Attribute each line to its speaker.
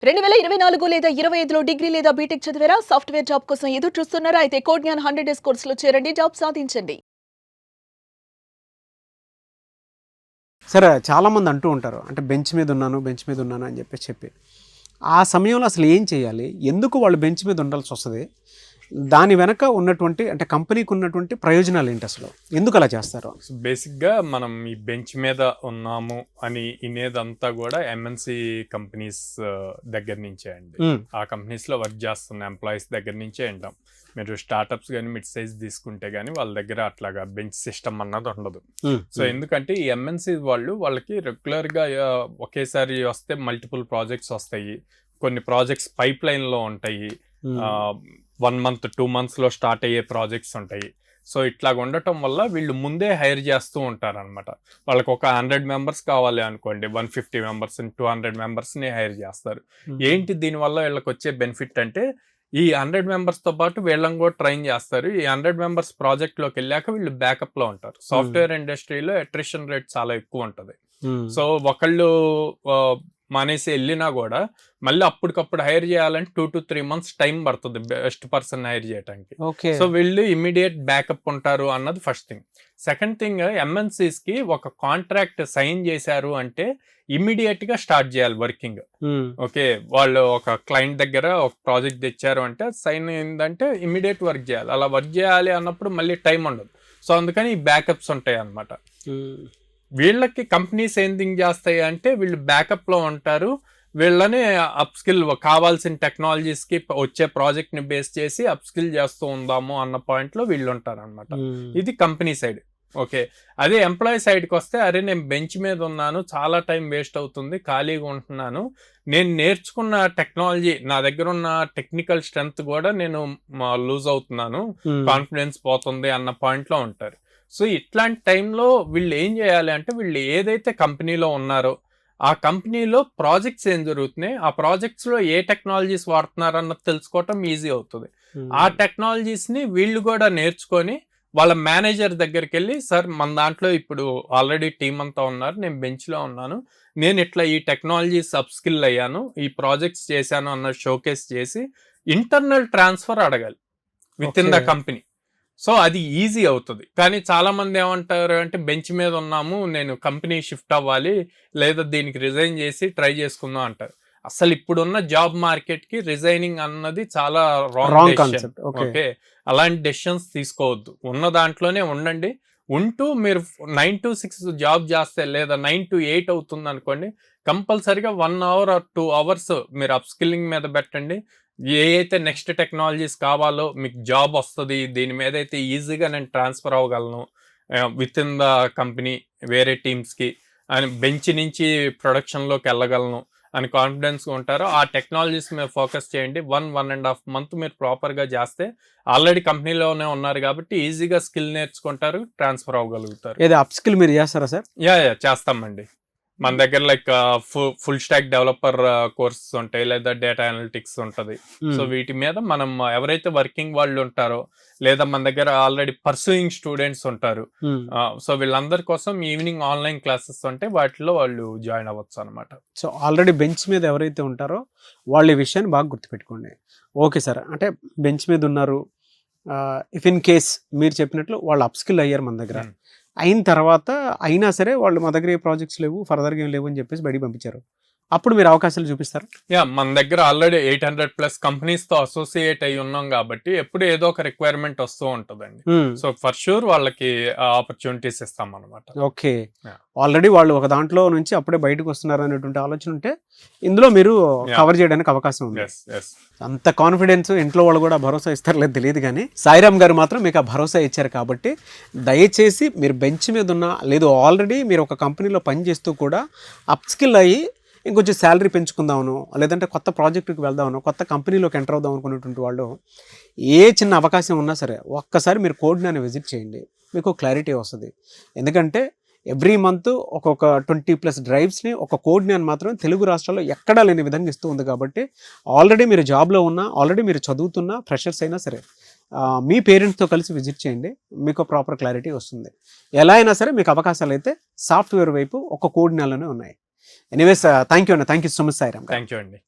Speaker 1: 2024 లేదా 25లో డిగ్రీ లేదా బీటెక్ చదివారా? సాఫ్ట్‌వేర్ జాబ్ కోసం ఎదురు చూస్తున్నారా? అయితే కోడ్ జ్ఞాన్ 100 డేస్ కోర్సులో చేరండి, జాబ్ సాధించండి.
Speaker 2: సరే, చాలామంది అంటూ ఉంటారు, అంటే బెంచ్ మీద ఉన్నాను అని చెప్పి ఆ సమయంలో అసలు ఏం చేయాలి, ఎందుకు వాళ్ళు బెంచ్ మీద ఉండాల్సి వస్తుంది, దాని వెనక ఉన్నటువంటి అంటే కంపెనీకి ఉన్నటువంటి ప్రయోజనాలు ఏంటి, అసలు ఎందుకు అలా చేస్తారు?
Speaker 3: బేసిక్గా మనం ఈ బెంచ్ మీద ఉన్నాము అని ఇనేదంతా కూడా ఎంఎన్సి కంపెనీస్ దగ్గర నుంచే అండి. ఆ కంపెనీస్లో వర్క్ చేస్తున్న ఎంప్లాయీస్ దగ్గర నుంచే వింటాం. మీరు స్టార్టప్స్ కానీ మిడ్ సైజ్ తీసుకుంటే కానీ వాళ్ళ దగ్గర అట్లాగా బెంచ్ సిస్టమ్ అన్నది ఉండదు. సో ఎందుకంటే ఈ ఎంఎన్సి వాళ్ళకి రెగ్యులర్గా ఒకేసారి వస్తే మల్టిపుల్ ప్రాజెక్ట్స్ వస్తాయి, కొన్ని ప్రాజెక్ట్స్ పైప్ లైన్లో ఉంటాయి, 1 month 2 monthsలో స్టార్ట్ అయ్యే ప్రాజెక్ట్స్ ఉంటాయి. సో ఇట్లాగ ఉండటం వల్ల వీళ్ళు ముందే హైర్ చేస్తూ ఉంటారనమాట. వాళ్ళకి ఒక 100 members కావాలి అనుకోండి, 150 members 200 membersని హైర్ చేస్తారు. ఏంటి దీనివల్ల వీళ్ళకి వచ్చే బెనిఫిట్ అంటే, ఈ 100 membersతో పాటు వీళ్ళని కూడా ట్రైన్ చేస్తారు. ఈ 100 members ప్రాజెక్ట్లోకి వెళ్ళాక వీళ్ళు బ్యాకప్లో ఉంటారు. సాఫ్ట్వేర్ ఇండస్ట్రీలో అట్రిషన్ రేట్ చాలా ఎక్కువ ఉంటుంది. సో ఒకళ్ళు మానేసి వెళ్ళినా కూడా మళ్ళీ అప్పటికప్పుడు హైర్ చేయాలంటే 2 to 3 months టైం పడుతుంది బెస్ట్ పర్సన్ హైర్ చేయడానికి. సో వీళ్ళు ఇమ్మీడియట్ బ్యాకప్ ఉంటారు అన్నది ఫస్ట్ థింగ్. సెకండ్ థింగ్, ఎంఎన్సీస్కి ఒక కాంట్రాక్ట్ సైన్ చేశారు అంటే ఇమ్మీడియట్ గా స్టార్ట్ చేయాలి వర్కింగ్. ఓకే, వాళ్ళు ఒక క్లయింట్ దగ్గర ఒక ప్రాజెక్ట్ తెచ్చారు అంటే సైన్ అయిందంటే ఇమ్మీడియట్ వర్క్ చేయాలి. అలా వర్క్ చేయాలి అన్నప్పుడు మళ్ళీ టైం ఉండదు. సో అందుకని ఈ బ్యాకప్స్ ఉంటాయి అన్నమాట. వీళ్ళకి కంపెనీస్ ఏం థింక్ చేస్తాయి అంటే, వీళ్ళు బ్యాకప్ లో ఉంటారు, వీళ్ళని అప్ స్కిల్ కావాల్సిన టెక్నాలజీస్కి వచ్చే ప్రాజెక్ట్ ని బేస్ చేసి అప్ స్కిల్ చేస్తూ ఉందాము అన్న పాయింట్ లో వీళ్ళు ఉంటారు అనమాట. ఇది కంపెనీ సైడ్. ఓకే, అదే ఎంప్లాయీ సైడ్కి వస్తే, అరే నేను బెంచ్ మీద ఉన్నాను, చాలా టైం వేస్ట్ అవుతుంది, ఖాళీగా ఉంటున్నాను, నేను నేర్చుకున్న టెక్నాలజీ, నా దగ్గర ఉన్న టెక్నికల్ స్ట్రెంగ్త్ కూడా నేను లూజ్ అవుతున్నాను, కాన్ఫిడెన్స్ పోతుంది అన్న పాయింట్లో ఉంటారు. సో ఇట్లాంటి టైంలో వీళ్ళు ఏం చేయాలి అంటే, వీళ్ళు ఏదైతే కంపెనీలో ఉన్నారో ఆ కంపెనీలో ప్రాజెక్ట్స్ ఏం జరుగుతున్నాయి, ఆ ప్రాజెక్ట్స్లో ఏ టెక్నాలజీస్ వాడుతున్నారు అన్నది తెలుసుకోవటం ఈజీ అవుతుంది. ఆ టెక్నాలజీస్ని వీళ్ళు కూడా నేర్చుకొని వాళ్ళ మేనేజర్ దగ్గరికి వెళ్ళి, సార్ మన దాంట్లో ఇప్పుడు ఆల్రెడీ టీం అంతా ఉన్నారు, నేను బెంచ్లో ఉన్నాను, నేను ఇట్లా ఈ టెక్నాలజీస్ అప్ స్కిల్ అయ్యాను, ఈ ప్రాజెక్ట్స్ చేశాను అన్న షోకేస్ చేసి ఇంటర్నల్ ట్రాన్స్ఫర్ అడగాలి with in the company. So అది ఈజీ అవుతుంది. కానీ చాలా మంది ఏమంటారు అంటే, బెంచ్ మీద ఉన్నాము, నేను కంపెనీ షిఫ్ట్ అవ్వాలి, లేదా దీనికి రిజైన్ చేసి ట్రై చేసుకుందాం అంటారు. అసలు ఇప్పుడున్న జాబ్ మార్కెట్ కి రిజైనింగ్ అన్నది చాలా రాంగ్ కాన్సెప్ట్. ఓకే, అలాంటి డెసిషన్స్ తీసుకోవద్దు, ఉన్న దాంట్లోనే ఉండండి. ఉంటూ మీరు 9 to 6 జాబ్ చేస్తే, లేదా 9 to 8 అవుతుంది అనుకోండి, కంపల్సరీగా 1 hour or 2 hours మీరు అప్ స్కిల్లింగ్ మీద పెట్టండి. ఏ అయితే నెక్స్ట్ టెక్నాలజీస్ కావాలో మీకు జాబ్ వస్తుంది, దీని మీద అయితే ఈజీగా నేను ట్రాన్స్ఫర్ అవ్వగలను విత్ ఇన్ ద కంపెనీ వేరే టీమ్స్కి, అని బెంచ్ నుంచి ప్రొడక్షన్లోకి వెళ్ళగలను అని కాన్ఫిడెన్స్గా ఉంటారో ఆ టెక్నాలజీస్ మీద ఫోకస్ చేయండి. 1.5 months మీరు ప్రాపర్గా చేస్తే, ఆల్రెడీ కంపెనీలోనే ఉన్నారు కాబట్టి ఈజీగా స్కిల్ నేర్చుకుంటారు, ట్రాన్స్ఫర్ అవ్వగలుగుతారు.
Speaker 2: ఏదో అప్ స్కిల్ మీరు చేస్తారా సార్?
Speaker 3: యా చేస్తామండి. మన దగ్గర like full stack developer courses ఉంటాయి, లేదా డేటా అనలిటిక్స్ ఉంటుంది. సో వీటి మీద మనం ఎవరైతే వర్కింగ్ వాళ్ళు ఉంటారో, లేదా మన దగ్గర ఆల్రెడీ పర్సూయింగ్ స్టూడెంట్స్ ఉంటారు, సో వీళ్ళందరి కోసం ఈవినింగ్ ఆన్లైన్ క్లాసెస్ ఉంటాయి, వాటిలో వాళ్ళు జాయిన్ అవ్వచ్చు అనమాట.
Speaker 2: సో ఆల్రెడీ బెంచ్ మీద ఎవరైతే ఉంటారో వాళ్ళు ఈ విషయాన్ని బాగా గుర్తుపెట్టుకోండి. ఓకే సార్, అంటే బెంచ్ మీద ఉన్నారు, ఇఫ్ ఇన్ కేస్ మీరు చెప్పినట్లు వాళ్ళు అప్ స్కిల్ అయ్యారు మన దగ్గర, అయిన తర్వాత అయినా సరే వాళ్ళు మా దగ్గర ఏ ప్రాజెక్ట్స్ లేవు, ఫర్దర్గా ఏం లేవు అని చెప్పేసి బయటికి పంపించారు, అప్పుడు మీరు అవకాశాలు చూపిస్తారు?
Speaker 3: మన దగ్గర ఆల్రెడీ 800+ కంపెనీస్తో అసోసియేట్ అయి ఉన్నాం కాబట్టి ఎప్పుడు ఏదో ఒక రిక్వైర్మెంట్ వస్తూ ఉంటుందండి. సో ఫర్ షూర్ వాళ్ళకి ఆపర్చునిటీస్ ఇస్తాం అనమాట.
Speaker 2: ఓకే, ఆల్రెడీ వాళ్ళు ఒక దాంట్లో నుంచి అప్పుడే బయటకు వస్తున్నారు అనేటువంటి ఆలోచన ఉంటే ఇందులో మీరు కవర్ చేయడానికి అవకాశం ఉంది. అంత కాన్ఫిడెన్స్ ఇంట్లో వాళ్ళు కూడా భరోసా ఇస్తారు లేదు తెలియదు, కానీ సాయిరామ్ గారు మాత్రం మీకు ఆ భరోసా ఇచ్చారు. కాబట్టి దయచేసి మీరు బెంచ్ మీద ఉన్న, లేదు ఆల్రెడీ మీరు ఒక కంపెనీలో పనిచేస్తూ కూడా అప్ స్కిల్ అయ్యి ఇంకొంచెం శాలరీ పెంచుకుందామను, లేదంటే కొత్త ప్రాజెక్టుకి వెళ్దామను, కొత్త కంపెనీలోకి ఎంటర్ అవుదాం అనుకునేటువంటి వాళ్ళు ఏ చిన్న అవకాశం ఉన్నా సరే ఒక్కసారి మీరు కోడ్ జ్ఞాన్ విజిట్ చేయండి, మీకు క్లారిటీ వస్తుంది. ఎందుకంటే ఎవ్రీ మంత్ ఒక్కొక్క 20+ డ్రైవ్స్ని ఒక కోడ్ జ్ఞాన్ మాత్రం తెలుగు రాష్ట్రాల్లో ఎక్కడా లేని విధంగా ఇస్తూ ఉంది. కాబట్టి ఆల్రెడీ మీరు జాబ్లో ఉన్నా, ఆల్రెడీ మీరు చదువుతున్న ఫ్రెషర్స్ అయినా సరే మీ పేరెంట్స్తో కలిసి విజిట్ చేయండి, మీకు ప్రాపర్ క్లారిటీ వస్తుంది. ఎలా అయినా సరే మీకు అవకాశాలు అయితే సాఫ్ట్వేర్ వైపు ఒక కోడ్ జ్ఞాన్లోనే ఉన్నాయి. ఎనీవేస్ థ్యాంక్ యూ అండి, thank you so much Sairam.
Speaker 3: Thank you అండి.